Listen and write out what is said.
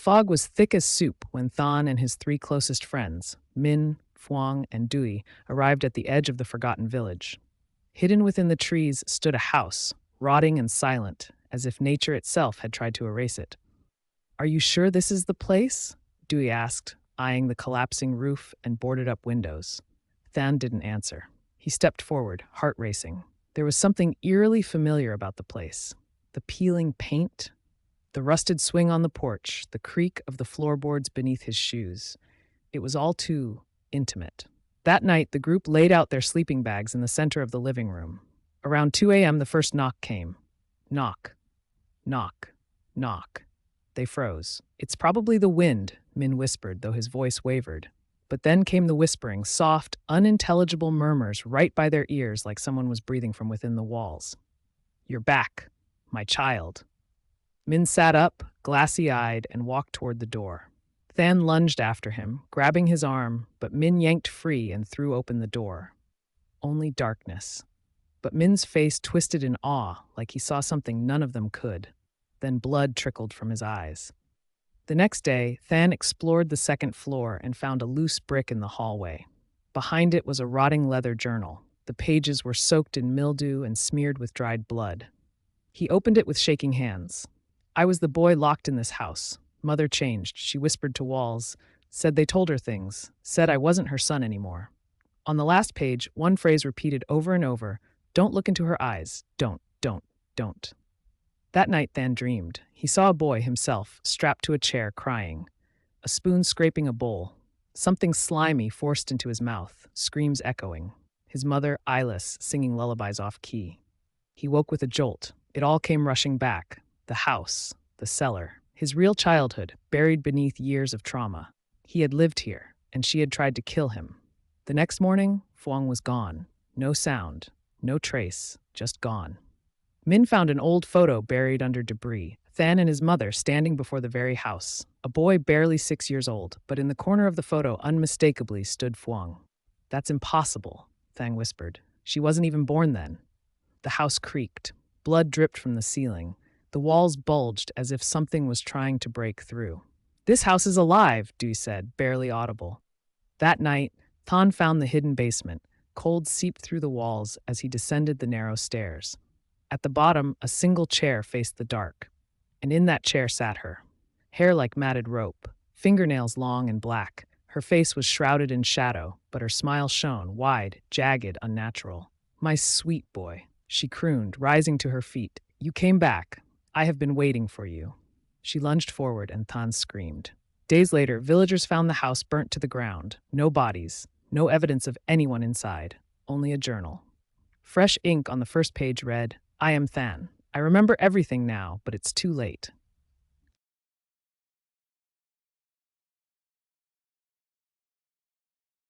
fog was thick as soup when Than and his three closest friends, Min, Phuong, and Dui, arrived at the edge of the forgotten village. Hidden within the trees stood a house, rotting and silent, as if nature itself had tried to erase it. "Are you sure this is the place?" Dewey asked, eyeing the collapsing roof and boarded-up windows. Than didn't answer. He stepped forward, heart racing. There was something eerily familiar about the place. The peeling paint, the rusted swing on the porch, the creak of the floorboards beneath his shoes. It was all too intimate. That night, the group laid out their sleeping bags in the center of the living room. Around 2 a.m., the first knock came. Knock, knock, knock. They froze. "It's probably the wind," Min whispered, though his voice wavered. But then came the whispering, soft, unintelligible murmurs right by their ears like someone was breathing from within the walls. "You're back, my child." Min sat up, glassy-eyed, and walked toward the door. Than lunged after him, grabbing his arm, but Min yanked free and threw open the door. Only darkness. But Min's face twisted in awe, like he saw something none of them could. Then blood trickled from his eyes. The next day, Than explored the second floor and found a loose brick in the hallway. Behind it was a rotting leather journal. The pages were soaked in mildew and smeared with dried blood. He opened it with shaking hands. "I was the boy locked in this house. Mother changed. She whispered to walls, said they told her things, said I wasn't her son anymore." On the last page, one phrase repeated over and over, "Don't look into her eyes. Don't, don't, don't." That night, Than dreamed. He saw a boy himself, strapped to a chair, crying. A spoon scraping a bowl. Something slimy forced into his mouth, screams echoing. His mother, eyeless, singing lullabies off key. He woke with a jolt. It all came rushing back. The house, the cellar, his real childhood, buried beneath years of trauma. He had lived here, and she had tried to kill him. The next morning, Phuong was gone. No sound, no trace, just gone. Min found an old photo buried under debris. Than and his mother standing before the very house. A boy barely 6 years old, but in the corner of the photo unmistakably stood Phuong. "That's impossible," Thang whispered. "She wasn't even born then." The house creaked. Blood dripped from the ceiling. The walls bulged as if something was trying to break through. "This house is alive," Dui said, barely audible. That night, Than found the hidden basement. Cold seeped through the walls as he descended the narrow stairs. At the bottom, a single chair faced the dark. And in that chair sat her. Hair like matted rope, fingernails long and black. Her face was shrouded in shadow, but her smile shone, wide, jagged, unnatural. "My sweet boy," she crooned, rising to her feet. "You came back. I have been waiting for you." She lunged forward and Than screamed. Days later, villagers found the house burnt to the ground. No bodies, no evidence of anyone inside, only a journal. Fresh ink on the first page read, "I am Than. I remember everything now, but it's too late."